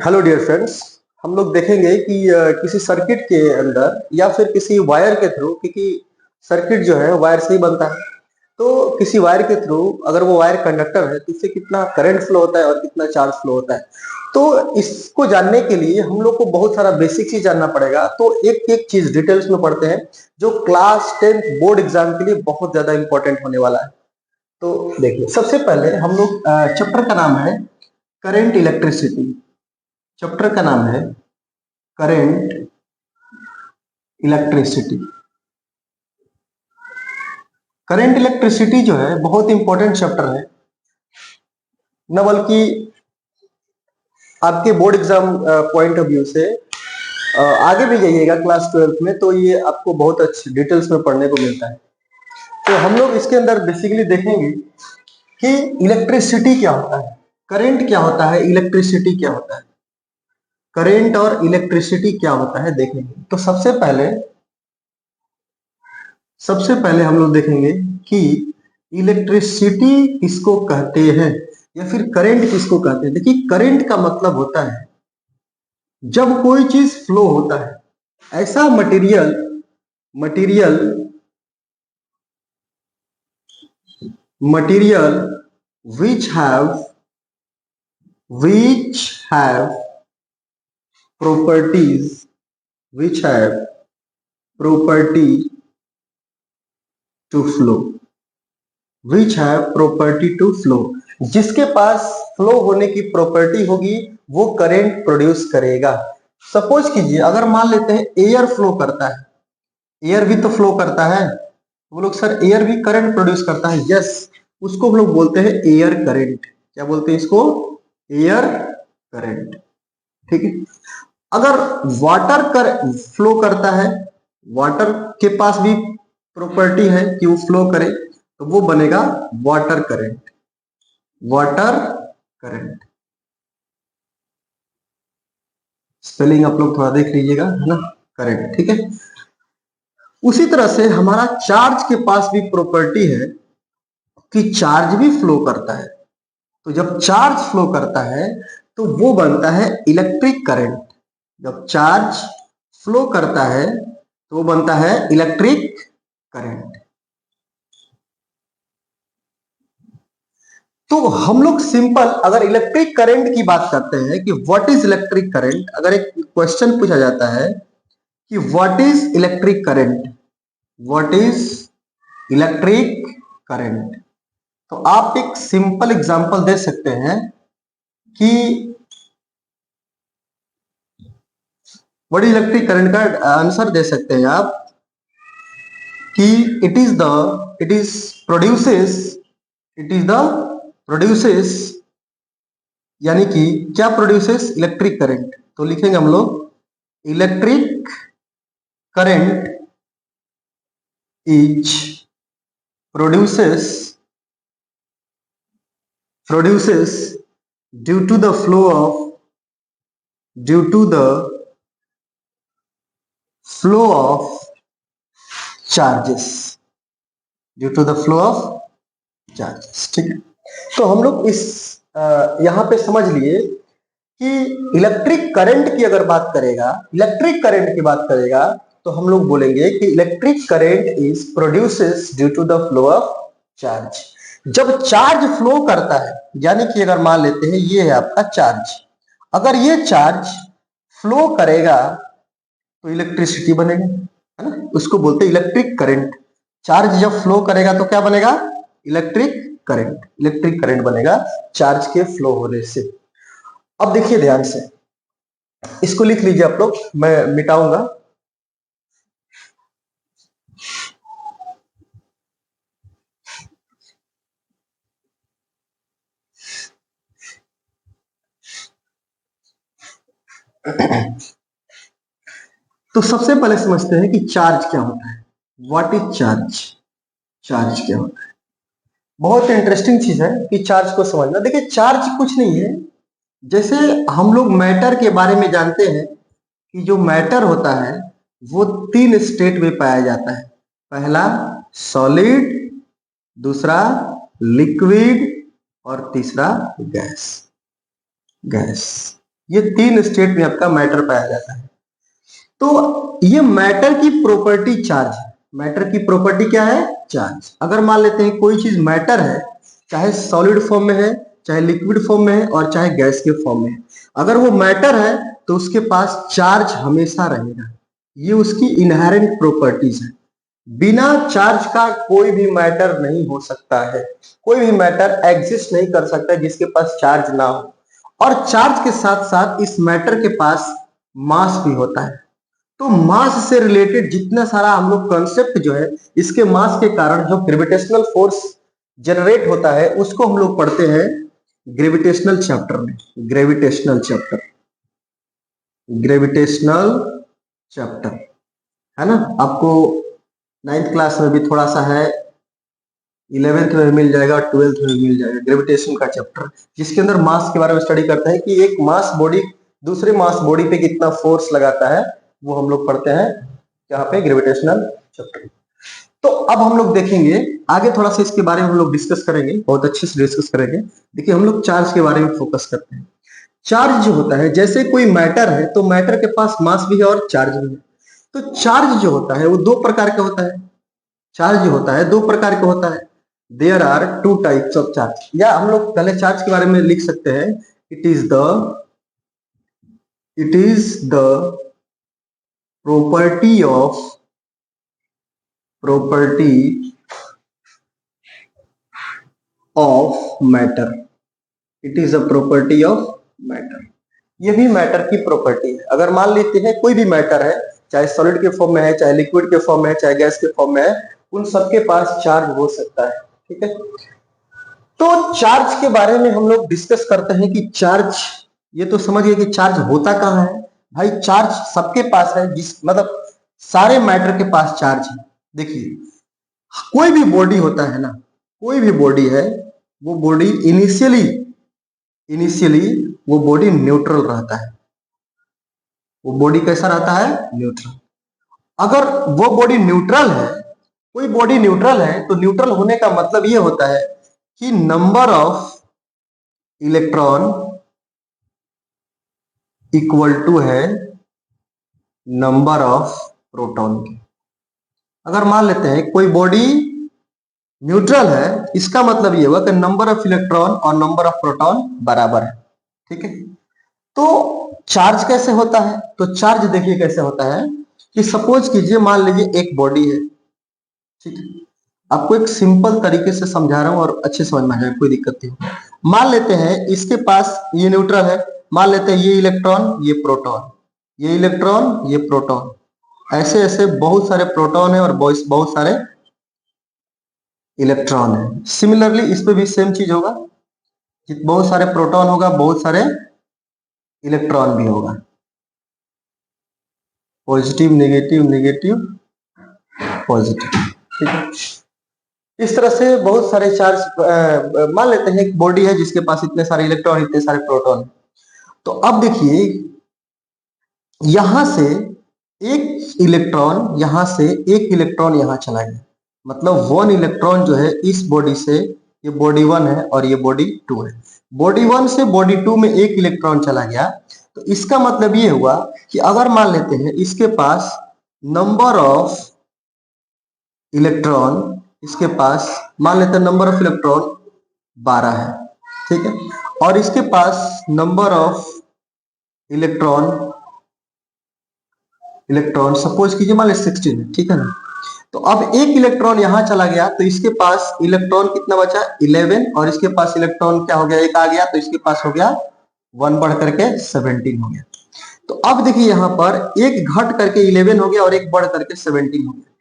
Hello dear friends. हम लोग देखेंगे कि किसी सर्किट के अंदर या फिर किसी वायर के थ्रू, क्योंकि सर्किट जो है वायर से ही बनता है, तो किसी वायर के थ्रू अगर वो वायर कंडक्टर है तो इससे कितना करंट फ्लो होता है और कितना चार्ज फ्लो होता है। तो इसको जानने के लिए हम लोग को बहुत सारा बेसिक चीज जानना पड़ेगा। तो एक एक चीज डिटेल्स में पढ़ते हैं जो क्लास 10 बोर्ड एग्जाम के लिए बहुत ज्यादा इंपॉर्टेंट होने वाला है। तो देखिए, सबसे पहले हम लोग चैप्टर का नाम है करंट इलेक्ट्रिसिटी। चैप्टर का नाम है करंट इलेक्ट्रिसिटी। करंट इलेक्ट्रिसिटी जो है बहुत इंपॉर्टेंट चैप्टर है, न बल्कि आपके board exam point of view से आगे भी जाइएगा क्लास 12 में तो ये आपको बहुत अच्छे डिटेल्स में पढ़ने को मिलता है। तो हम लोग इसके अंदर बेसिकली देखेंगे कि इलेक्ट्रिसिटी क्या होता है, करंट क्या होता है, इलेक्ट्रिसिटी क्या होता है। करंट और इलेक्ट्रिसिटी क्या होता है देखेंगे। तो सबसे पहले हम लोग देखेंगे कि इलेक्ट्रिसिटी किसको कहते हैं या फिर करंट किसको कहते हैं। देखिए, करंट का मतलब होता है जब कोई चीज फ्लो होता है, ऐसा material material material which have properties which have property to flow which have property to flow। जिसके पास फ्लो होने की प्रॉपर्टी होगी वो करंट प्रोड्यूस करेगा। सपोज कीजिए, अगर मान लेते हैं एयर फ्लो करता है, एयर भी तो फ्लो करता है। वो लोग सर एयर भी करंट प्रोड्यूस करता है, यस, उसको हम लोग बोलते हैं एयर करंट। क्या बोलते हैं इसको? Air current. ठीक है। अगर वाटर कर फ्लो करता है, वाटर के पास भी प्रॉपर्टी है कि वो फ्लो करे, तो वो बनेगा water current. Water current spelling आप लोग थोड़ा देख लीजिएगा, है ना, करंट। ठीक है। उसी तरह से हमारा चार्ज के पास भी प्रॉपर्टी है कि चार्ज भी फ्लो करता है। तो जब चार्ज फ्लो करता है तो वो बनता है इलेक्ट्रिक करंट। जब चार्ज फ्लो करता है तो वो बनता है इलेक्ट्रिक करंट। तो हम लोग सिंपल अगर इलेक्ट्रिक करंट की बात करते हैं कि व्हाट इज इलेक्ट्रिक करंट, अगर एक क्वेश्चन पूछा जाता है कि what is electric current, what is electric current, तो आप एक सिंपल एग्जांपल दे सकते हैं कि व्हाट इज इलेक्ट्रिक करंट का आंसर दे सकते हैं आप कि इट इज प्रोड्यूसेस, यानी कि क्या प्रोड्यूसेस? Electric current. तो लिखेंगे हम लोग electric current is produces due to the flow of charges, due to the flow of charges. ठीक है। तो हम लोग इस यहां पे समझ लिए कि इलेक्ट्रिक करंट की अगर बात करेगा, इलेक्ट्रिक करंट की बात करेगा तो हम लोग बोलेंगे कि electric current is produces due to the flow of charge. जब चार्ज फ्लो करता है, यानी कि अगर मान लेते हैं ये है आपका चार्ज, अगर ये चार्ज फ्लो करेगा तो इलेक्ट्रिसिटी बनेगा, है ना, उसको बोलते हैं इलेक्ट्रिक करंट। चार्ज जब फ्लो करेगा तो क्या बनेगा? Electric current. इलेक्ट्रिक करंट बनेगा चार्ज के फ्लो होने से। अब देखिए ध्यान से, इसको लिख लीजिए आप लोग, मैं मिटाऊंगा। तो सबसे पहले समझते हैं कि चार्ज क्या होता है। What is charge? चार्ज क्या होता है? बहुत इंटरेस्टिंग चीज है कि चार्ज को समझना। देखिए, चार्ज कुछ नहीं है, जैसे हम लोग मैटर के बारे में जानते हैं कि जो मैटर होता है वो 3 स्टेट में पाया जाता है। पहला सॉलिड, दूसरा लिक्विड और तीसरा गैस। ये 3 स्टेट में आपका मैटर पाया जाता है। तो ये मैटर की प्रॉपर्टी चार्ज है। मैटर की प्रॉपर्टी क्या है? चार्ज। अगर मान लेते हैं कोई चीज मैटर है, चाहे सॉलिड फॉर्म में है, चाहे लिक्विड फॉर्म में है, और चाहे गैस के फॉर्म में है, अगर वो मैटर है तो उसके पास चार्ज हमेशा रहेगा। ये उसकी इनहेरेंट प्रॉपर्टीज है। बिना चार्ज का कोई भी मैटर नहीं हो सकता है, कोई भी मैटर एग्जिस्ट नहीं कर सकता जिसके पास चार्ज ना हो। और चार्ज के साथ साथ इस मैटर के पास मास भी होता है। तो मास से रिलेटेड जितना सारा हम लोग कंसेप्ट जो है, इसके मास के कारण जो ग्रेविटेशनल फोर्स जनरेट होता है उसको हम लोग पढ़ते हैं ग्रेविटेशनल चैप्टर में। ग्रेविटेशनल चैप्टर, ग्रेविटेशनल चैप्टर है ना। आपको 9th क्लास में भी थोड़ा सा है, 11th में मिल जाएगा और 12th में मिल जाएगा ग्रेविटेशन का चैप्टर, जिसके अंदर मास के बारे में स्टडी करता है कि एक मास बॉडी दूसरे मास बॉडी पे कितना फोर्स लगाता है, वो हम लोग पढ़ते हैं यहाँ पे ग्रेविटेशनल चैप्टर। तो अब हम लोग देखेंगे आगे, थोड़ा सा इसके बारे में हम लोग डिस्कस करेंगे, बहुत अच्छे से डिस्कस करेंगे। देखिए हम लोग चार्ज के बारे में फोकस करते हैं। चार्ज जो होता है, जैसे कोई मैटर है तो मैटर के पास मास भी है और चार्ज भी है। तो चार्ज जो होता है वो दो प्रकार का होता है। चार्ज जो होता है दो प्रकार का होता है। There are two types of charge, या हम लोग पहले चार्ज के बारे में लिख सकते हैं, it is the property of matter. It is a property of matter. ये भी मैटर की प्रॉपर्टी है। अगर मान लेते हैं कोई भी मैटर है, चाहे सॉलिड के फॉर्म में है, चाहे लिक्विड के फॉर्म में है, चाहे गैस के फॉर्म में है, उन सबके पास चार्ज हो सकता है। ठीक है, तो चार्ज के बारे में हम लोग डिस्कस करते हैं कि चार्ज, ये तो समझ गए कि चार्ज होता कहाँ है। भाई चार्ज सबके पास है, जिस मतलब सारे मैटर के पास चार्ज है। देखिए कोई भी बॉडी होता है ना, कोई भी बॉडी है, वो बॉडी इनिशियली वो बॉडी न्यूट्रल रहता है। वो बॉडी कैसा रहता है? न्यूट्रल। अगर वो बॉडी न्यूट्रल है, कोई बॉडी न्यूट्रल है, तो न्यूट्रल होने का मतलब ये होता है कि number of electron equal to है नंबर ऑफ प्रोटॉन के। अगर मान लेते हैं कोई बॉडी न्यूट्रल है, इसका मतलब ये हुआ कि नंबर ऑफ इलेक्ट्रॉन और नंबर ऑफ प्रोटॉन बराबर है। ठीक है, तो चार्ज कैसे होता है? तो चार्ज देखिए कैसे होता है कि सपोज कीजिए, मान लीजिए एक बॉडी है। ठीक है, आपको एक सिंपल तरीके से समझा रहा हूं और अच्छे समझ में आ जाएगा, कोई दिक्कत नहीं। मान लेते हैं इसके पास ये न्यूट्रल है, मान लेते हैं ये इलेक्ट्रॉन, ये प्रोटॉन, ये इलेक्ट्रॉन, ये प्रोटॉन, ऐसे ऐसे बहुत सारे प्रोटॉन है और बहुत सारे इलेक्ट्रॉन है। सिमिलरली इस पे भी सेम चीज होगा, बहुत सारे प्रोटॉन होगा, बहुत सारे इलेक्ट्रॉन भी होगा, पॉजिटिव नेगेटिव नेगेटिव पॉजिटिव। ठीक है, इस तरह से बहुत सारे चार्ज, मान लेते हैं एक बॉडी है जिसके पास इतने सारे इलेक्ट्रॉन, इतने सारे प्रोटॉन। तो अब देखिए यहां से एक इलेक्ट्रॉन, यहां से एक इलेक्ट्रॉन यहां चला गया, मतलब 1 इलेक्ट्रॉन जो है इस बॉडी से, ये बॉडी 1 है और ये बॉडी 2 है, बॉडी 1 से बॉडी 2 में एक इलेक्ट्रॉन चला गया। तो इसका मतलब ये हुआ कि अगर मान लेते हैं इसके पास नंबर ऑफ इलेक्ट्रॉन, इसके पास मान लेते हैं नंबर ऑफ इलेक्ट्रॉन 12 है। ठीक है, और इसके पास नंबर ऑफ इलेक्ट्रॉन सपोज कीजिए मान लीजिए 16 है। ठीक है ना, तो अब एक इलेक्ट्रॉन यहां चला गया तो इसके पास इलेक्ट्रॉन कितना बचा? 11, और इसके पास इलेक्ट्रॉन क्या हो गया? एक आ गया, तो इसके पास हो गया 1 बढ़ करके 17 हो गया। तो अब देखिए यहां पर एक घट करके 11 हो गया और एक बढ़ करके 17 हो गया।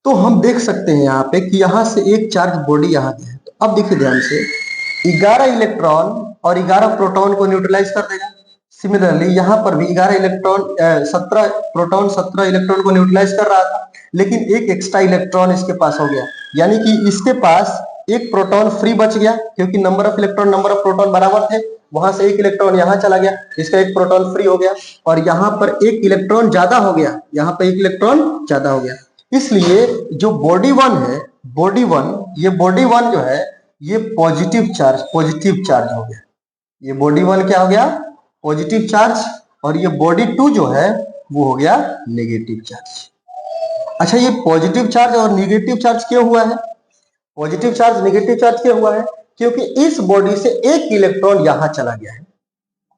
तो हम देख सकते हैं यहाँ पे कि यहां से एक चार्ज बॉडी यहां गया है। तो अब देखिए ध्यान से, 11 इलेक्ट्रॉन और 11 प्रोटॉन को न्यूट्रलाइज कर देगा। सिमिलरली यहाँ पर भी 11 इलेक्ट्रॉन 17 प्रोटॉन 17 इलेक्ट्रॉन को न्यूट्रलाइज कर रहा था, लेकिन एक एक्स्ट्रा इलेक्ट्रॉन इसके पास हो गया, यानी कि इसके पास एक प्रोटॉन फ्री बच गया, क्योंकि number of electron number of proton बराबर थे। वहां से एक इलेक्ट्रॉन यहाँ चला गया, इसका एक प्रोटॉन फ्री हो गया, और यहाँ पर एक इलेक्ट्रॉन ज्यादा हो गया, यहाँ पर एक इलेक्ट्रॉन ज्यादा हो गया। इसलिए जो बॉडी 1 है, बॉडी 1, ये बॉडी 1 जो है ये पॉजिटिव चार्ज हो गया। ये बॉडी 1 क्या हो गया? पॉजिटिव चार्ज, और ये बॉडी 2 जो है वो हो गया नेगेटिव चार्ज। अच्छा, ये पॉजिटिव चार्ज और नेगेटिव चार्ज क्यों हुआ है? पॉजिटिव चार्ज नेगेटिव चार्ज क्यों हुआ है? क्योंकि इस बॉडी से एक इलेक्ट्रॉन यहां चला गया है।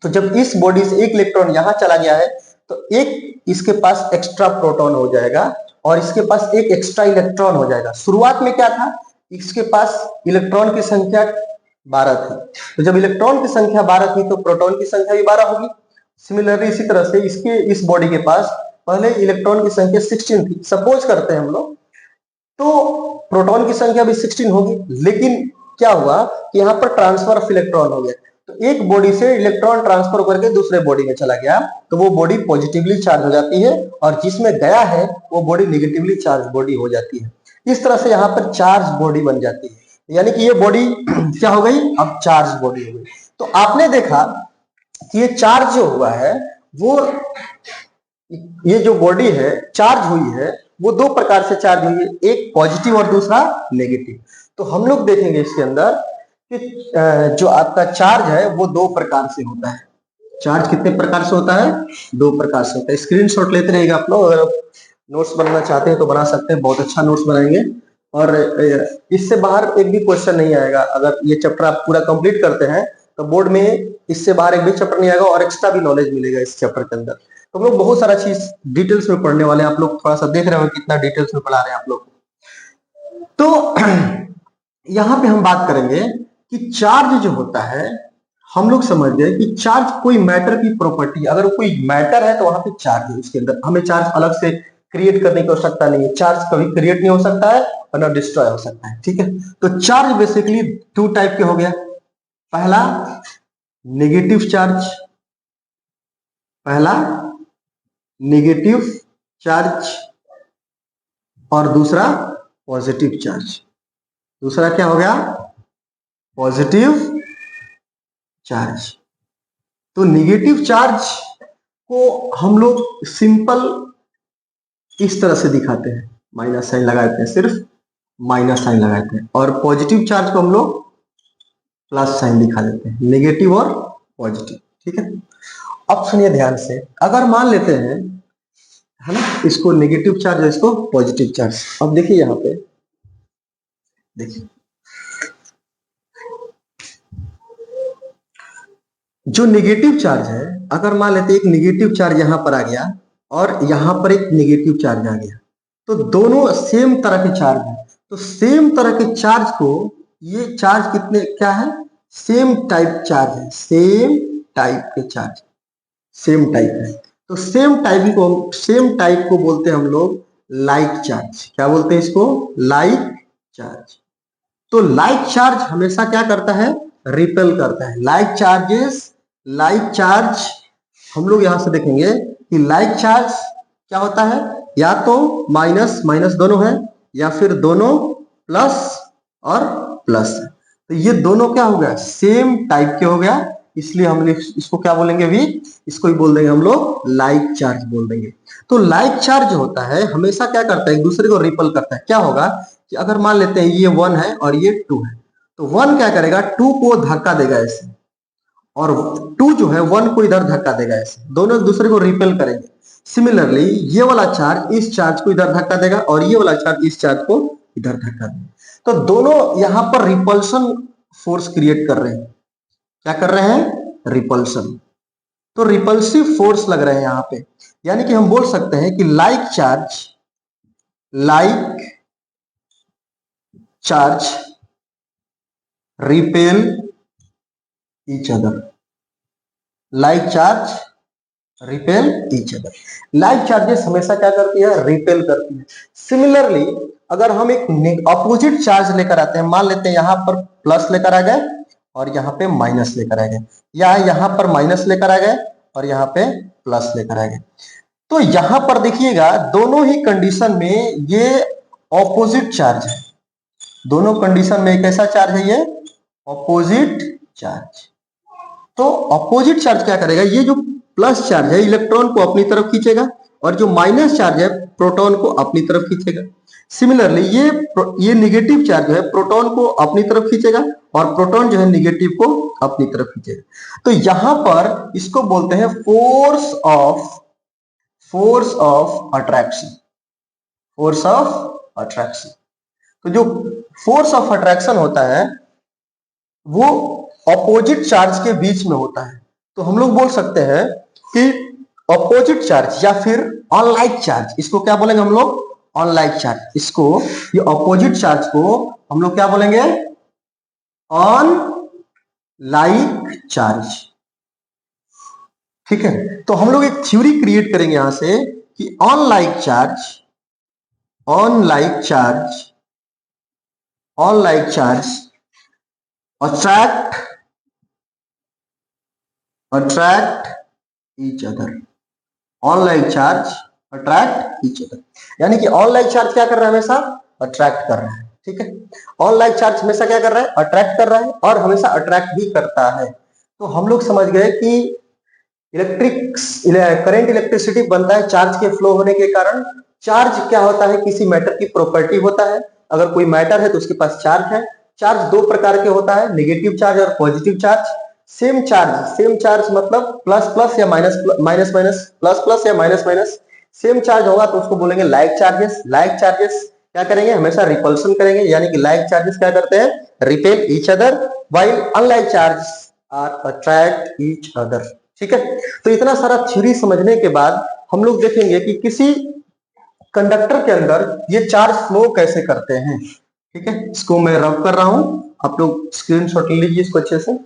तो जब इस बॉडी से एक इलेक्ट्रॉन यहां चला गया है तो एक इसके पास एक्स्ट्रा प्रोटॉन हो जाएगा और इसके पास एक एक्स्ट्रा इलेक्ट्रॉन हो जाएगा। शुरुआत में क्या था, इसके पास इलेक्ट्रॉन की संख्या 12 थी, तो जब इलेक्ट्रॉन की संख्या 12 थी तो प्रोटॉन की संख्या भी 12 होगी। सिमिलरली इसी तरह से इस बॉडी के पास पहले इलेक्ट्रॉन की संख्या 16 थी, सपोज करते हैं हम लोग, तो प्रोटॉन की संख्या भी 16 होगी। लेकिन क्या हुआ कि यहाँ पर ट्रांसफर ऑफ इलेक्ट्रॉन हो गया, तो एक बॉडी से इलेक्ट्रॉन ट्रांसफर करके दूसरे बॉडी में चला गया, तो वो बॉडी पॉजिटिवली चार्ज हो जाती है, और जिसमें गया है वो बॉडी नेगेटिवली चार्ज बॉडी हो जाती है। इस तरह से यहाँ पर चार्ज बॉडी बन जाती है, यानी कि ये बॉडी क्या हो गई, अब चार्ज बॉडी हो गई। तो आपने देखा कि ये चार्ज जो हुआ है वो, ये जो बॉडी है चार्ज हुई है वो दो प्रकार से चार्ज हुई है, एक पॉजिटिव और दूसरा नेगेटिव। तो हम लोग देखेंगे इसके अंदर कि जो आपका चार्ज है वो दो प्रकार से होता है। चार्ज कितने प्रकार से होता है? दो प्रकार से होता है। स्क्रीनशॉट लेते रहिएगा आप लोग, अगर नोट्स बनाना चाहते हैं तो बना सकते हैं, बहुत अच्छा नोट्स बनाएंगे और इससे बाहर एक भी क्वेश्चन नहीं आएगा। अगर ये चैप्टर आप पूरा कंप्लीट करते हैं तो बोर्ड में इससे बाहर एक भी चैप्टर नहीं आएगा और एक्स्ट्रा भी नॉलेज मिलेगा इस चैप्टर के अंदर। तो हम लोग बहुत सारा चीज डिटेल्स में पढ़ने वाले हैं, आप लोग थोड़ा सा देख रहे हो कितना डिटेल्स में पढ़ा रहे हैं आप लोग। तो यहाँ पे हम बात करेंगे कि चार्ज जो होता है, हम लोग समझ गए कि चार्ज कोई मैटर की प्रॉपर्टी, अगर कोई मैटर है तो वहां पे चार्ज है, उसके अंदर हमें चार्ज अलग से क्रिएट करने की आवश्यकता नहीं है। चार्ज कभी क्रिएट नहीं हो सकता है और ना डिस्ट्रॉय हो सकता है, ठीक है। तो चार्ज बेसिकली टू टाइप के हो गया, पहला नेगेटिव चार्ज, पहला नेगेटिव चार्ज और दूसरा पॉजिटिव चार्ज। दूसरा क्या हो गया? Positive charge. तो नेगेटिव चार्ज को हम लोग सिंपल इस तरह से दिखाते हैं, माइनस साइन लगाते हैं, सिर्फ माइनस साइन लगाते हैं, और पॉजिटिव चार्ज को हम लोग प्लस साइन दिखा देते हैं, नेगेटिव और पॉजिटिव, ठीक है। अब सुनिए ध्यान से, अगर मान लेते हैं है ना, इसको नेगेटिव चार्ज है, इसको पॉजिटिव चार्ज। अब देखिए यहाँ पे, देखिए जो नेगेटिव चार्ज है, अगर मान लेते एक नेगेटिव चार्ज यहां पर आ गया और यहां पर एक नेगेटिव चार्ज आ गया, तो दोनों सेम तरह के चार्ज है। तो सेम तरह के चार्ज को, ये चार्ज कितने क्या है? सेम टाइप चार्ज है, सेम टाइप के चार्ज, सेम टाइप है। तो सेम टाइप को बोलते हैं हम लोग लाइक चार्ज। क्या बोलते हैं इसको? Like charge. तो लाइक चार्ज हमेशा क्या करता है? रिपेल करता है। लाइक चार्ज हम लोग यहां से देखेंगे कि लाइक चार्ज क्या होता है, या तो माइनस माइनस दोनों है, या फिर दोनों प्लस और प्लस है। तो ये दोनों क्या हो गया? सेम टाइप के हो गया, इसलिए हम इसको क्या बोलेंगे अभी? इसको ही बोल देंगे हम लोग लाइक चार्ज बोल देंगे। तो लाइक चार्ज जो होता है हमेशा क्या करता है? एक दूसरे को रिपल करता है। क्या होगा कि अगर मान लेते हैं ये 1 है और ये 2 है, तो 1 क्या करेगा? 2 को धक्का देगा ऐसे, और 2 जो है 1 को इधर धक्का देगा ऐसे, दोनों एक दूसरे को रिपेल करेंगे। सिमिलरली ये वाला चार्ज इस चार्ज को इधर धक्का देगा और ये वाला चार्ज इस चार्ज को इधर धक्का देगा। तो दोनों यहां पर रिपल्सन फोर्स क्रिएट कर रहे हैं। क्या कर रहे हैं? रिपल्सन। तो रिपल्सिव फोर्स लग रहे हैं यहां पे, यानी कि हम बोल सकते हैं कि like charge repel each other. Like charge repel each other. Like charges हमेशा क्या करती है? रिपेल करती है। सिमिलरली अगर हम एक अपोजिट चार्ज लेकर आते हैं, मान लेते हैं यहां पर प्लस लेकर आ गए और यहाँ पे माइनस लेकर आ गए, या यहाँ पर माइनस लेकर आ गए और यहाँ पे प्लस लेकर आ गए, तो यहां पर देखिएगा दोनों ही कंडीशन में ये ऑपोजिट चार्ज है। दोनों कंडीशन में कैसा चार्ज है? ये ऑपोजिट चार्ज। तो ऑपोजिट चार्ज क्या करेगा? ये जो प्लस चार्ज है इलेक्ट्रॉन को अपनी तरफ खींचेगा, और जो माइनस चार्ज है प्रोटॉन को अपनी तरफ खींचेगा। सिमिलरली ये निगेटिव चार्ज जो है प्रोटॉन को अपनी तरफ खींचेगा और प्रोटॉन जो है निगेटिव को अपनी तरफ खींचेगा। तो यहां पर इसको बोलते हैं force of attraction. Force of attraction. तो जो फोर्स ऑफ अट्रैक्शन होता है वो ऑपोजिट चार्ज के बीच में होता है। तो हम लोग बोल सकते हैं कि ऑपोजिट चार्ज या फिर अनलाइक चार्ज, इसको क्या बोलेंगे हम लोग? Unlike charge. इसको, ये ऑपोजिट चार्ज को हम लोग क्या बोलेंगे? Unlike charge. ठीक है, तो हम लोग एक थ्योरी क्रिएट करेंगे यहां से कि unlike charge attract each other. Unlike charge attract each other, यानी कि अनलाइक चार्ज क्या कर रहा है? हमेशा अट्रैक्ट कर रहा है। ठीक है, अनलाइक चार्ज हमेशा क्या कर रहा है? अट्रैक्ट कर रहा है और हमेशा अट्रैक्ट भी करता है। तो हम लोग समझ गए कि करंट इलेक्ट्रिसिटी बनता है चार्ज के फ्लो होने के कारण। चार्ज क्या होता है? किसी मैटर की प्रॉपर्टी होता है। अगर कोई मैटर है तो उसके पास चार्ज है। चार्ज दो प्रकार के होता है, नेगेटिव चार्ज और पॉजिटिव चार्ज। सेम चार्ज मतलब प्लस प्लस या minus minus minus, plus plus या माइनस माइनस। सेम चार्ज होगा तो उसको बोलेंगे लाइक चार्जेस। लाइक चार्जेस क्या करेंगे? हमेशा रिपल्सन करेंगे, यानी कि लाइक चार्जेस क्या करते हैं? Repel each other, while unlike charge are attract each other. ठीक है, तो इतना सारा थ्योरी समझने के बाद हम लोग देखेंगे कि किसी कंडक्टर के अंदर ये चार्ज फ्लो कैसे करते हैं। ठीक है, इसको मैं रब कर रहा हूं, आप लोग स्क्रीनशॉट ले लीजिए इसको अच्छे से।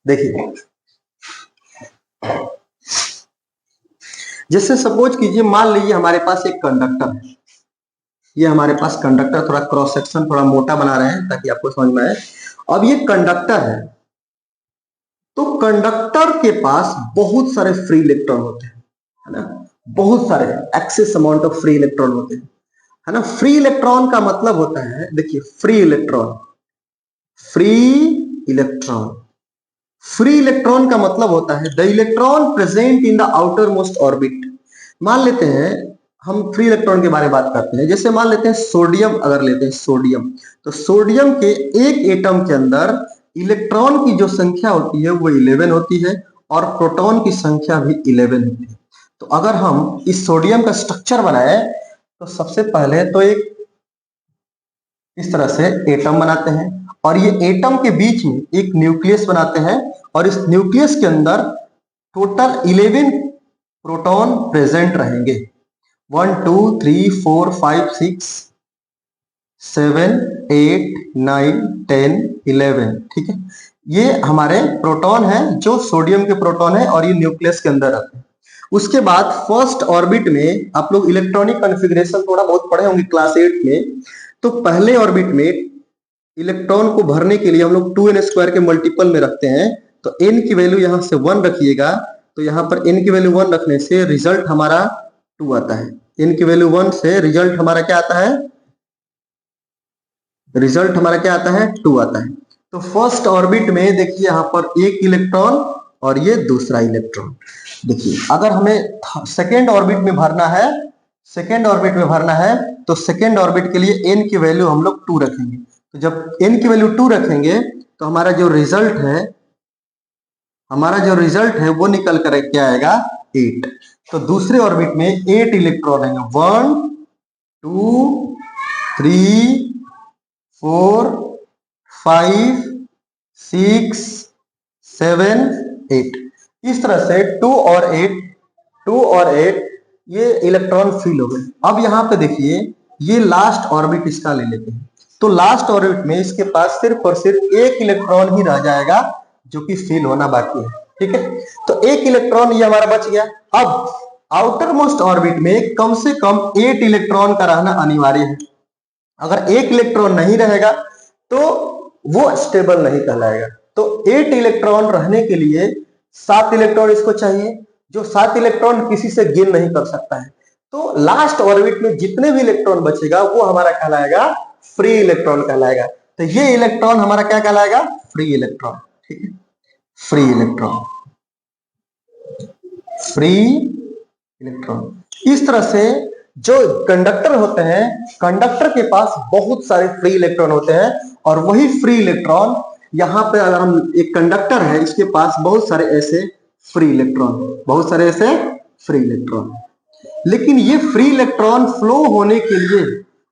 देखिए, जैसे सपोज कीजिए, मान लीजिए हमारे पास एक कंडक्टर है। ये हमारे पास कंडक्टर, थोड़ा क्रॉस सेक्शन थोड़ा मोटा बना रहे हैं ताकि आपको समझ में आए। अब ये कंडक्टर है, तो कंडक्टर के पास बहुत सारे फ्री इलेक्ट्रॉन होते हैं, है ना? बहुत सारे excess amount of free electron होते हैं, है ना? फ्री इलेक्ट्रॉन का मतलब होता है, देखिए, फ्री इलेक्ट्रॉन फ्री इलेक्ट्रॉन का मतलब होता है the electron present in the outer most orbit. मान लेते हैं, हम फ्री इलेक्ट्रॉन के बारे में बात करते हैं। जैसे मान लेते हैं सोडियम, अगर लेते हैं सोडियम, तो सोडियम के एक एटम के अंदर इलेक्ट्रॉन की जो संख्या होती है वो 11 होती है और प्रोटॉन की संख्या भी 11 होती है। तो अगर हम इस सोडियम का स्ट्रक्चर बनाए तो सबसे पहले तो एक इस तरह से एटम बनाते हैं और ये एटम के बीच में एक न्यूक्लियस बनाते हैं और इस न्यूक्लियस के अंदर टोटल 11 प्रोटॉन प्रेजेंट रहेंगे। 1 2 3 4 5 6 7 8 9 10 11। ठीक है, ये हमारे प्रोटॉन है जो सोडियम के प्रोटॉन है और ये न्यूक्लियस के अंदर रहते हैं। उसके बाद फर्स्ट ऑर्बिट में आप लोग इलेक्ट्रॉनिक कॉन्फ़िगरेशन थोड़ा बहुत पढ़े होंगे क्लास 8 में। तो पहले ऑर्बिट में इलेक्ट्रॉन को भरने के लिए हम लोग 2n² के मल्टीपल में रखते हैं। तो n की वैल्यू यहां से 1 रखिएगा, तो यहां पर n की वैल्यू 1 रखने से रिजल्ट हमारा 2 आता है। n की वैल्यू 1 से रिजल्ट हमारा क्या आता है? रिजल्ट हमारा क्या आता है? 2 आता है। तो फर्स्ट ऑर्बिट में देखिए यहां पर एक इलेक्ट्रॉन और ये दूसरा इलेक्ट्रॉन। देखिए, अगर हमें सेकेंड ऑर्बिट में भरना है, तो सेकेंड ऑर्बिट के लिए n की वैल्यू हम लोग 2 रखेंगे। तो जब n की वैल्यू 2 रखेंगे तो हमारा जो रिजल्ट है वो निकल कर क्या आएगा? 8। तो दूसरे ऑर्बिट में 8 इलेक्ट्रॉन आएंगे। 1 2 3 4 5 6 7 8। इस तरह से 2 और 8 ये इलेक्ट्रॉन फिल हो गए। अब यहाँ पे देखिए, ये लास्ट ऑर्बिट इसका ले लेते हैं। तो लास्ट ऑर्बिट में इसके पास सिर्फ और सिर्फ एक इलेक्ट्रॉन ही रह जाएगा जो कि फिल होना बाकी है। ठीक है, तो एक इलेक्ट्रॉन ये हमारा बच गया। अब आउटर मोस्ट ऑर्बिट में कम से कम 8 इलेक्ट्रॉन का रहना अनिवार्य है। अगर एक इलेक्ट्रॉन नहीं रहेगा तो वो स्टेबल नहीं कहलाएगा। तो 8 इलेक्ट्रॉन रहने के लिए 7 इलेक्ट्रॉन इसको चाहिए, जो 7 इलेक्ट्रॉन किसी से गेन नहीं कर सकता है। तो लास्ट ऑर्बिट में जितने भी इलेक्ट्रॉन बचेगा वो हमारा कहलाएगा फ्री इलेक्ट्रॉन कहलाएगा। तो ये इलेक्ट्रॉन हमारा क्या कहलाएगा? Free electron. ठीक है, फ्री इलेक्ट्रॉन, फ्री इलेक्ट्रॉन। इस तरह से जो कंडक्टर होते हैं, कंडक्टर के पास बहुत सारे फ्री इलेक्ट्रॉन होते हैं, और वही फ्री इलेक्ट्रॉन यहां पे अगर हम, एक कंडक्टर है इसके पास बहुत सारे ऐसे फ्री इलेक्ट्रॉन, बहुत सारे ऐसे फ्री इलेक्ट्रॉन। लेकिन ये फ्री इलेक्ट्रॉन फ्लो होने के लिए,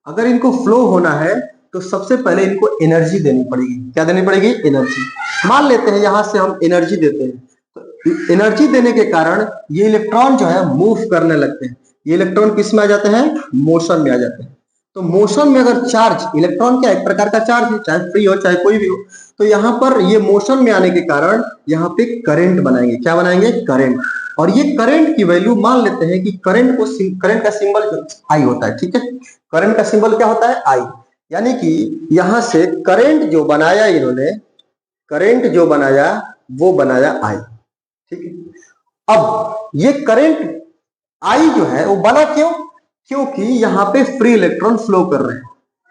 अगर इनको फ्लो होना है तो सबसे पहले इनको एनर्जी देनी पड़ेगी। क्या देनी पड़ेगी? एनर्जी। मान लेते हैं यहां से हम एनर्जी देते हैं, तो एनर्जी देने के कारण ये इलेक्ट्रॉन जो है मूव करने लगते हैं। ये इलेक्ट्रॉन किस में आ जाते हैं? मोशन में आ जाते हैं। तो मोशन में अगर चार्ज, इलेक्ट्रॉन क्या एक प्रकार का चार्ज है, चाहे फ्री हो चाहे कोई भी हो, तो यहाँ पर ये मोशन में आने के कारण यहाँ पे करंट बनाएंगे। क्या बनाएंगे? करंट। और ये करंट की वैल्यू मान लेते हैं कि करंट को, करंट का सिंबल आई होता है। ठीक है, करंट का सिंबल क्या होता है? आई। यानी कि यहां से करंट जो बनाया इन्होंने, करंट जो बनाया वो बनाया आई। ठीक है, अब ये करंट आई जो है वो बना क्यों? क्योंकि यहां पे फ्री इलेक्ट्रॉन फ्लो कर रहे हैं।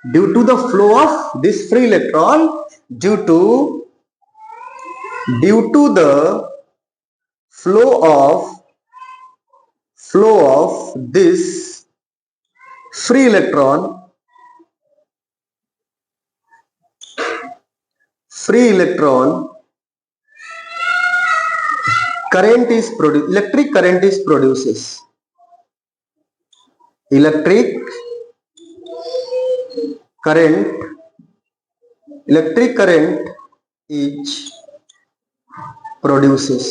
Due to the flow of this free electron, due to the flow of this free electron current is produced, electric current is produces, electric current is produces।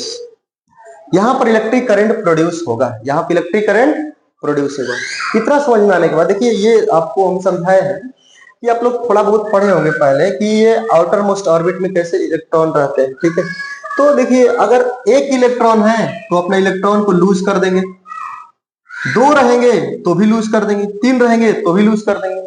यहां पर इलेक्ट्रिक करंट प्रोड्यूस होगा, यहां पर electric current produce होगा। इतना समझ में आने के बाद देखिए, ये आपको हम समझाए हैं कि आप लोग थोड़ा बहुत पढ़े होंगे पहले कि ये आउटर मोस्ट ऑर्बिट में कैसे इलेक्ट्रॉन रहते हैं। ठीक है, तो देखिए अगर एक इलेक्ट्रॉन है तो अपने इलेक्ट्रॉन को लूज कर देंगे, दो रहेंगे तो भी लूज कर देंगे, तीन रहेंगे तो भी लूज कर देंगे।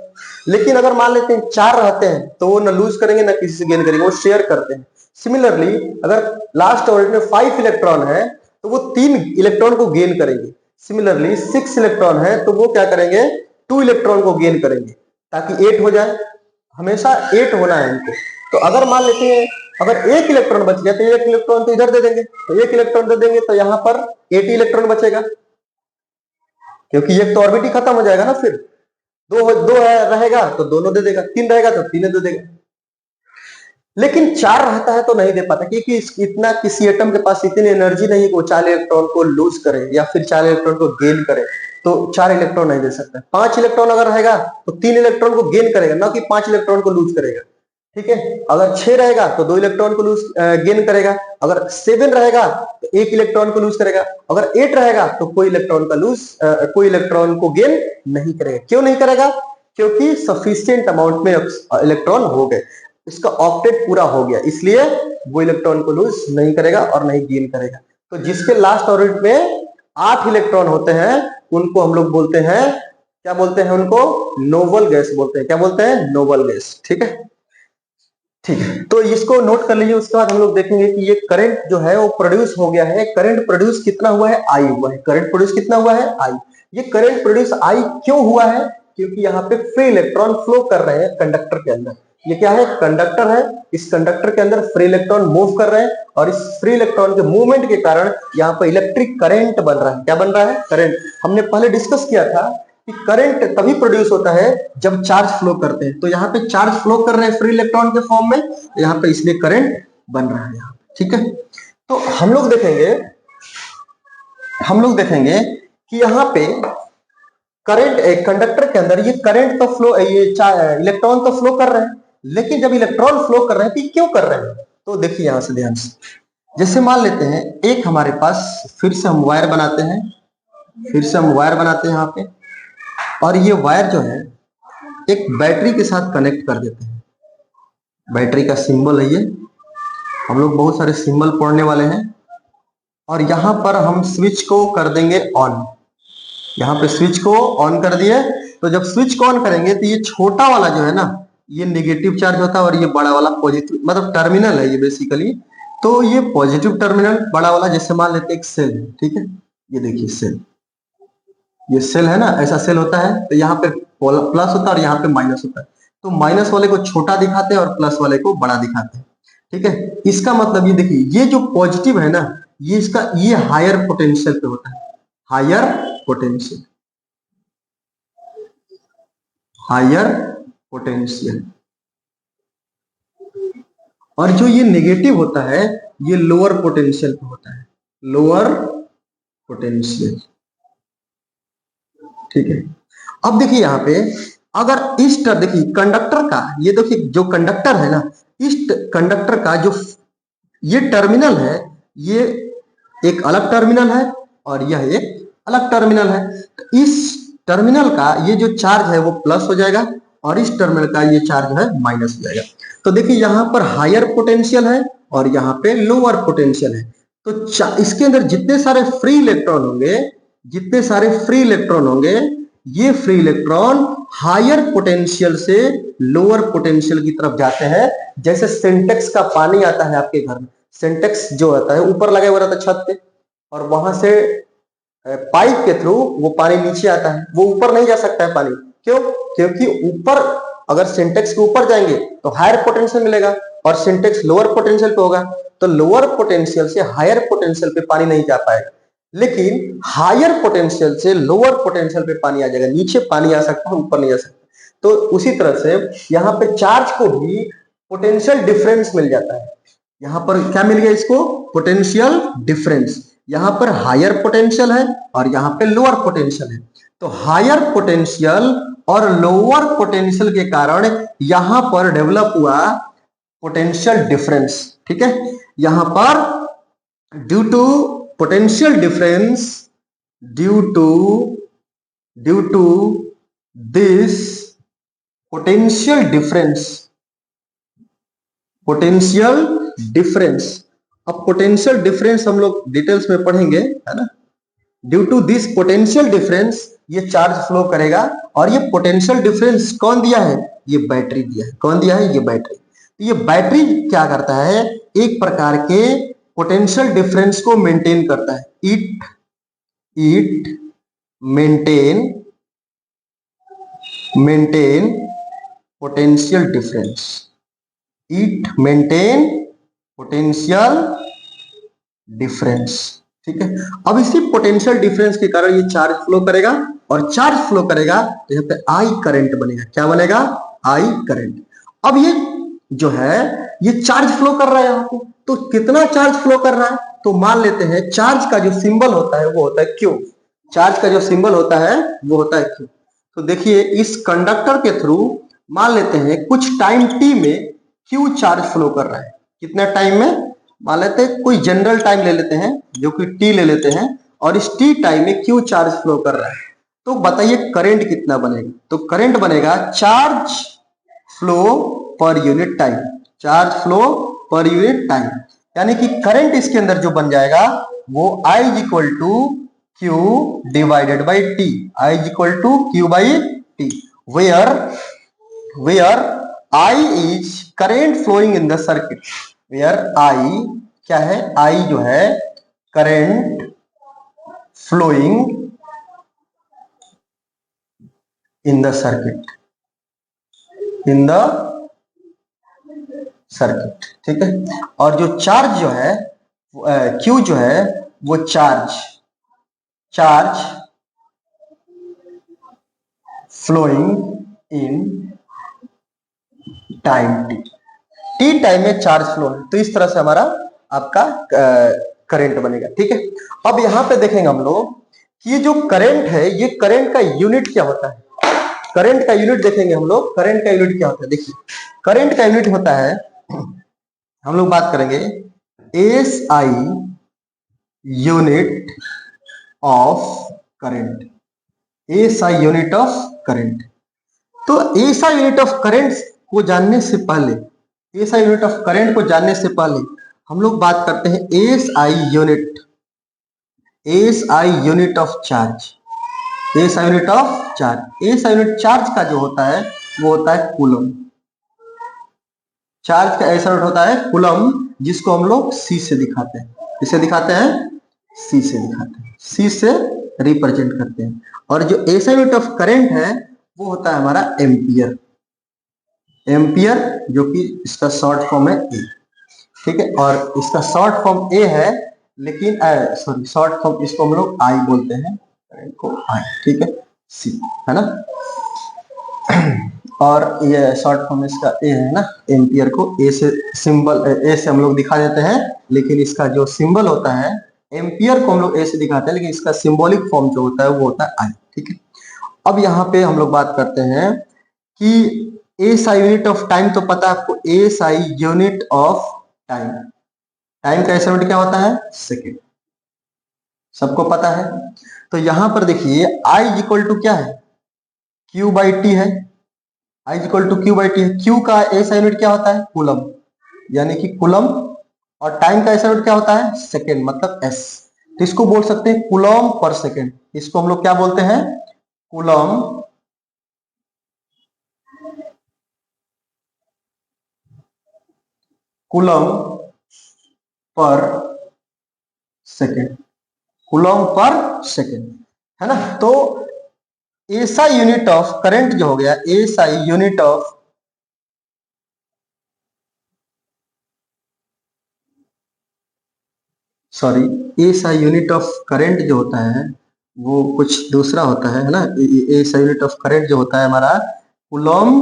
लेकिन अगर मान लेते हैं चार रहते हैं तो वो न लूज करेंगे न किसी से गेन करेंगे, वो शेयर करते हैं। सिमिलरली अगर लास्ट ऑर्बिट में 5 इलेक्ट्रॉन है तो वो 3 इलेक्ट्रॉन को गेन करेंगे। सिमिलरली 6 इलेक्ट्रॉन है तो वो क्या करेंगे? 2 इलेक्ट्रॉन को गेन करेंगे, ताकि 8 हो जाए। हमेशा 8 होना है इनको। तो अगर मान लेते हैं अगर एक इलेक्ट्रॉन बच गया तो एक इलेक्ट्रॉन तो इधर दे देंगे, तो एक इलेक्ट्रॉन दे देंगे तो यहाँ पर 80 इलेक्ट्रॉन बचेगा, क्योंकि एक तो ऑर्बिट ही खत्म हो जाएगा ना। फिर दो रहेगा तो दोनों दे देगा, 3 रहेगा तो तीनों दे देगा। लेकिन 4 रहता है तो नहीं दे पाता, क्योंकि इतना किसी एटम के पास इतनी एनर्जी नहीं है कि वो 4 इलेक्ट्रॉन को लूज करे या फिर 4 इलेक्ट्रॉन को गेन करे, तो 4 इलेक्ट्रॉन नहीं दे सकता। 5 इलेक्ट्रॉन अगर रहेगा तो 3 इलेक्ट्रॉन को गेन करेगा, ना कि 5 इलेक्ट्रॉन को लूज करेगा। ठीक है, अगर 6 रहेगा तो 2 इलेक्ट्रॉन को लूज गेन करेगा, अगर 7 रहेगा तो 1 इलेक्ट्रॉन को लूज करेगा, अगर 8 रहेगा तो कोई इलेक्ट्रॉन को गेन नहीं करेगा। क्यों नहीं करेगा? क्योंकि सफिशिएंट अमाउंट में इलेक्ट्रॉन हो गए, इसका ऑक्टेट पूरा हो गया, इसलिए वो इलेक्ट्रॉन को लूज नहीं करेगा और नहीं गेन करेगा। तो जिसके लास्ट ऑर्बिट में 8 इलेक्ट्रॉन होते हैं उनको हम लोग बोलते हैं, क्या बोलते हैं? उनको नोबल गैस बोलते हैं। क्या बोलते हैं? Noble gas. ठीक है, ठीक है, तो इसको नोट कर लीजिए। उसके बाद हम लोग देखेंगे कि ये करंट जो है वो प्रोड्यूस हो गया है। करंट प्रोड्यूस कितना हुआ है? आई हुआ है। करंट प्रोड्यूस कितना हुआ है? आई। ये करंट प्रोड्यूस आई क्यों हुआ है? क्योंकि यहाँ पे फ्री इलेक्ट्रॉन फ्लो कर रहे हैं कंडक्टर के अंदर। ये क्या है? कंडक्टर है। इस कंडक्टर के अंदर फ्री इलेक्ट्रॉन मूव कर रहे हैं, और इस फ्री इलेक्ट्रॉन के मूवमेंट के कारण यहाँ पर इलेक्ट्रिक करंट बन रहा है। क्या बन रहा है? करंट। हमने पहले डिस्कस किया था कि करंट तभी प्रोड्यूस होता है जब चार्ज फ्लो करते हैं। तो यहाँ पे चार्ज फ्लो कर रहे हैं फ्री इलेक्ट्रॉन के फॉर्म में, यहाँ पे इसलिए करंट बन रहा है यहाँ। ठीक है, तो हम लोग देखेंगे कि यहाँ पे करंट, एक कंडक्टर के अंदर ये करंट तो फ्लो, ये इलेक्ट्रॉन तो फ्लो कर रहे हैं, लेकिन जब इलेक्ट्रॉन फ्लो कर रहे हैं तो क्यों कर रहे हैं? तो देखिए यहां से ध्यान से, जैसे मान लेते हैं एक हमारे पास, फिर से हम वायर बनाते हैं, यहाँ पे, और ये वायर जो है एक बैटरी के साथ कनेक्ट कर देते हैं। बैटरी का सिंबल है ये, हम लोग बहुत सारे सिंबल पढ़ने वाले हैं। और यहां पर हम स्विच को कर देंगे ऑन। यहाँ पे स्विच को ऑन कर दिए, तो जब स्विच को ऑन करेंगे तो ये छोटा वाला जो है ना, ये नेगेटिव चार्ज होता है, और ये बड़ा वाला पॉजिटिव, मतलब टर्मिनल है ये बेसिकली। तो ये पॉजिटिव टर्मिनल बड़ा वाला, जैसे मान लेते हैं एक सेल है। ठीक है, ये देखिए सेल, ये सेल है ना, ऐसा सेल होता है, तो यहाँ पे प्लस होता है और यहाँ पे माइनस होता है। तो माइनस वाले को छोटा दिखाते हैं और प्लस वाले को बड़ा दिखाते हैं। ठीक है, इसका मतलब ये देखिए, ये जो पॉजिटिव है ना, ये इसका ये हायर पोटेंशियल पे होता है, हायर पोटेंशियल, हायर पोटेंशियल। और जो ये नेगेटिव होता है ये लोअर पोटेंशियल पे होता है, लोअर पोटेंशियल। ठीक है, अब देखिए यहाँ पे अगर इस देखिए कंडक्टर का, ये देखिए जो कंडक्टर है ना, इस कंडक्टर का जो ये टर्मिनल है, ये एक अलग टर्मिनल है और यह एक अलग टर्मिनल है। तो इस टर्मिनल का ये जो चार्ज है वो प्लस हो जाएगा और इस टर्मिनल का ये चार्ज है माइनस हो जाएगा। तो देखिए यहाँ पर हायर पोटेंशियल है और यहाँ पे लोअर पोटेंशियल है। तो इसके अंदर जितने सारे फ्री इलेक्ट्रॉन होंगे, जितने सारे फ्री इलेक्ट्रॉन होंगे, ये फ्री इलेक्ट्रॉन हायर पोटेंशियल से लोअर पोटेंशियल की तरफ जाते हैं। जैसे सिंटेक्स का पानी आता है आपके घर में, सिंटेक्स जो आता है ऊपर लगा हुआ रहता है छत पे, और वहां से पाइप के थ्रू वो पानी नीचे आता है, वो ऊपर नहीं जा सकता है पानी। क्यों? क्योंकि ऊपर अगर सिंटेक्स के ऊपर जाएंगे तो हायर पोटेंशियल मिलेगा और सिंटेक्स लोअर पोटेंशियल पे होगा, तो लोअर पोटेंशियल से हायर पोटेंशियल पे पानी नहीं जा पाएगा। लेकिन हायर पोटेंशियल से लोअर पोटेंशियल पे पानी आ जाएगा, नीचे पानी आ सकता है, ऊपर नहीं आ सकता। तो उसी तरह से यहाँ पे चार्ज को भी पोटेंशियल डिफरेंस मिल जाता है। यहाँ पर क्या मिल गया इसको? Potential difference. यहाँ पर हायर पोटेंशियल है और यहाँ पे लोअर पोटेंशियल है। तो हायर पोटेंशियल और लोअर पोटेंशियल के कारण यहां पर डेवलप हुआ पोटेंशियल डिफरेंस। ठीक है, यहां पर due to potential difference, due to this potential difference, potential difference. अब पोटेंशियल डिफरेंस हम लोग डिटेल्स में पढ़ेंगे, है ना। Due to this potential difference ये चार्ज फ्लो करेगा। और ये पोटेंशियल डिफरेंस कौन दिया है? ये बैटरी दिया है। कौन दिया है? ये बैटरी। ये बैटरी क्या करता है? एक प्रकार के पोटेंशियल डिफरेंस को मेंटेन करता है। It maintain potential difference, it maintain potential difference. ठीक है, अब इसी पोटेंशियल डिफरेंस के कारण ये चार्ज फ्लो करेगा, और चार्ज फ्लो करेगा तो यहाँ पे आई करंट बनेगा। क्या बनेगा? I current. अब ये जो है ये चार्ज फ्लो कर रहा है यहाँ पे, तो कितना चार्ज फ्लो कर रहा है? तो मान लेते हैं चार्ज का जो सिंबल होता है वो होता है क्यू। चार्ज का जो सिंबल होता है वो होता है क्यू। तो देखिए इस कंडक्टर के थ्रू मान लेते हैं कुछ टाइम टी में क्यू चार्ज फ्लो कर रहा है। कितना टाइम में? मान लेते हैं कोई जनरल टाइम ले लेते हैं जो कि टी ले लेते हैं, और इस टी टाइम में क्यू चार्ज फ्लो कर रहा है। तो बताइए करंट कितना बनेगा? तो करंट बनेगा charge flow per unit time, charge flow per unit time. यानी कि करंट इसके अंदर जो बन जाएगा वो I is equal to q divided by t, I is equal to Q by t, where I is current flowing in the circuit, where I क्या है? I जो है current flowing in the circuit, in the circuit. ठीक है, और जो charge जो है Q जो है वो charge flowing in time t time में चार्ज फ्लो है। तो इस तरह से हमारा आपका करंट बनेगा। ठीक है, अब यहां पे देखेंगे हम लोग कि ये जो करंट है, ये करंट का यूनिट क्या होता है? करंट का यूनिट देखेंगे हम लोग, करंट का यूनिट क्या होता है? देखिए करंट का यूनिट होता है, हम लोग बात करेंगे SI unit of current, SI unit of current. तो SI यूनिट ऑफ करंट को जानने से पहले, SI यूनिट ऑफ करंट को जानने से पहले हम लोग बात करते हैं SI unit of charge, SI unit of charge. SI unit charge का जो होता है वो होता है कूलम। चार्ज का ऐसा यूनिट होता है कूलम, जिसको हम लोग C से दिखाते हैं। किससे दिखाते हैं? C से दिखाते हैं, C से रिप्रेजेंट करते हैं। और जो एसआई यूनिट ऑफ करंट है वो होता है हमारा एम्पियर, एम्पियर जो कि इसका शॉर्ट फॉर्म है ए, ठीक है। और इसका शॉर्ट फॉर्म ए है, लेकिन सॉरी शॉर्ट फॉर्म इसको हम लोग आई बोलते हैं, करंट को आई, ठीक है, सी है ना। और ये शॉर्ट फॉर्म इसका ए है ना, एम्पियर को ए से सिंबल ए से हम लोग दिखा देते हैं, लेकिन इसका जो सिंबल होता है एम्पियर को हम लोग ए से दिखाते हैं, लेकिन इसका सिंबॉलिक फॉर्म जो होता है वो होता है आई, ठीक है। अब यहाँ पे हम लोग बात करते हैं कि एसआई यूनिट ऑफ टाइम तो पता है आपको, SI unit of time, time का एसआई यूनिट क्या होता है, सेकेंड, सबको पता है। तो यहां पर देखिए आई इज इक्वल टू क्या है, क्यू बाई टी है, I is equal to Q by T है। क्यू का एसआई यूनिट क्या होता है, कूलम, यानी कि कूलम, और टाइम का एसआई यूनिट क्या होता है, सेकेंड, मतलब एस। तो इसको बोल सकते हैं कूलम पर सेकेंड, इसको हम लोग क्या बोलते हैं, coulomb coulomb per second, coulomb per second, है ना। तो एसआई यूनिट ऑफ करंट जो हो गया, SI unit of SI unit of current जो होता है वो कुछ दूसरा होता है ना। एसआई यूनिट ऑफ करंट जो होता है हमारा coulomb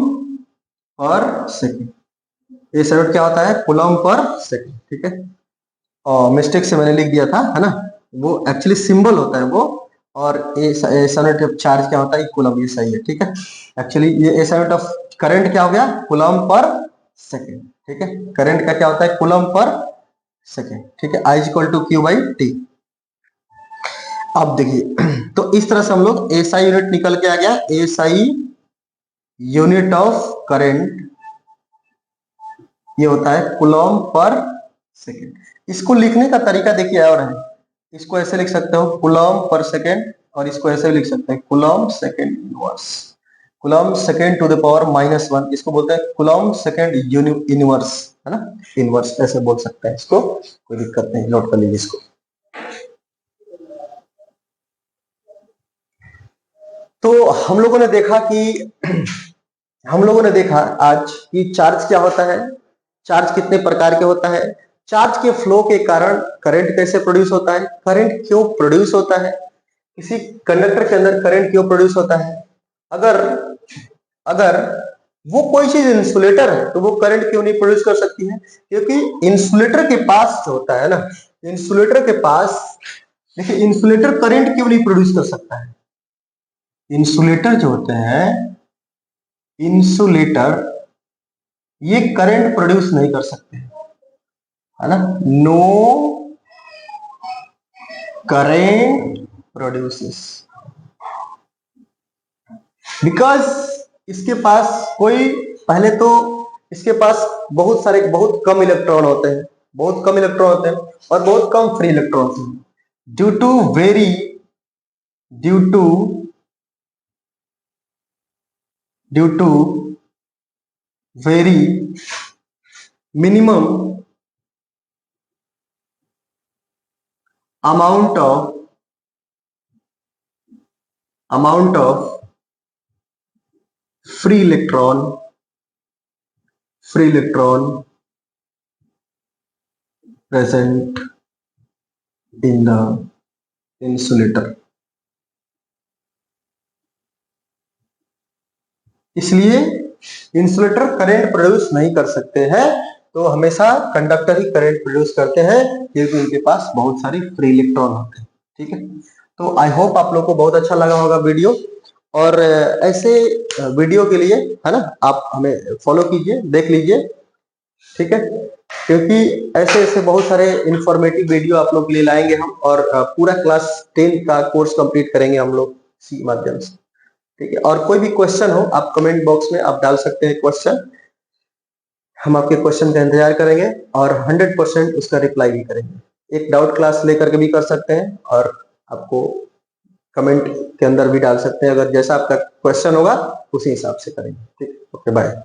per second, SI unit क्या होता है, कूलम पर सेकेंड, ठीक है। और मिस्टेक से मैंने लिख दिया था, है ना, वो एक्चुअली सिंबल होता है वो, और एसआई यूनिट ऑफ चार्ज क्या होता है, कूलम, ये सही है, ठीक है। एक्चुअली ये एसआई यूनिट ऑफ करंट क्या हो गया, कूलम पर सेकेंड, ठीक है। करंट का क्या होता है, कूलम पर सेकेंड, ठीक है। I is equal to Q by T. अब देखिए तो इस तरह से हम लोग एसआई यूनिट निकल के आ गया, एसआई यूनिट ऑफ करंट ये होता है कूलम पर सेकेंड। इसको लिखने का तरीका देखिए और है, इसको ऐसे लिख सकते हो कूलम पर सेकेंड, और इसको ऐसे भी लिख सकते हैं coulomb second inverse, coulomb second to the power -1, इसको बोलते हैं कूलम सेकेंड इनवर्स, है ना, इनवर्स ऐसे बोल सकते हैं इसको, कोई दिक्कत नहीं, नोट कर लीजिए इसको। तो हम लोगों ने देखा कि हम लोगों ने देखा आज कि चार्ज क्या होता है, चार्ज कितने प्रकार के होता है, चार्ज के फ्लो के कारण करंट कैसे प्रोड्यूस होता है, करंट क्यों प्रोड्यूस होता है, किसी कंडक्टर के अंदर करंट क्यों प्रोड्यूस होता है, अगर अगर वो कोई चीज इंसुलेटर है तो वो करंट क्यों नहीं प्रोड्यूस कर सकती है, क्योंकि इंसुलेटर के पास जो होता है ना, इंसुलेटर के पास देखिए इंसुलेटर करंट क्यों नहीं प्रोड्यूस कर सकता है, इंसुलेटर जो होते हैं, इंसुलेटर ये करंट प्रोड्यूस नहीं कर सकते, है ना, नो करंट प्रोड्यूसेस, बिकॉज इसके पास कोई, पहले तो इसके पास बहुत कम इलेक्ट्रॉन होते हैं, बहुत कम इलेक्ट्रॉन होते हैं, और बहुत कम फ्री इलेक्ट्रॉन होते हैं, due to very minimum amount of free electron present in the insulator, इसलिए इंसुलेटर करंट प्रोड्यूस नहीं कर सकते हैं, तो हमेशा कंडक्टर ही करंट प्रोड्यूस करते हैं, क्योंकि उनके पास बहुत सारी फ्री इलेक्ट्रॉन होते हैं, ठीक है। तो आई होप आप लोग को बहुत अच्छा लगा होगा वीडियो, और ऐसे वीडियो के लिए, है ना, आप हमें फॉलो कीजिए, देख लीजिए, ठीक है, क्योंकि ऐसे ऐसे बहुत सारे इंफॉर्मेटिव वीडियो आप लोग के लिए लाएंगे हम, और पूरा क्लास 10 का कोर्स कंप्लीट करेंगे हम लोग इसी माध्यम से, ठीक है। और कोई भी क्वेश्चन हो आप कमेंट बॉक्स में आप डाल सकते हैं क्वेश्चन, हम आपके क्वेश्चन का इंतजार करेंगे और 100% उसका रिप्लाई भी करेंगे। एक डाउट क्लास लेकर के भी कर सकते हैं, और आपको कमेंट के अंदर भी डाल सकते हैं, अगर जैसा आपका क्वेश्चन होगा उसी हिसाब से करेंगे, ठीक, ओके बाय।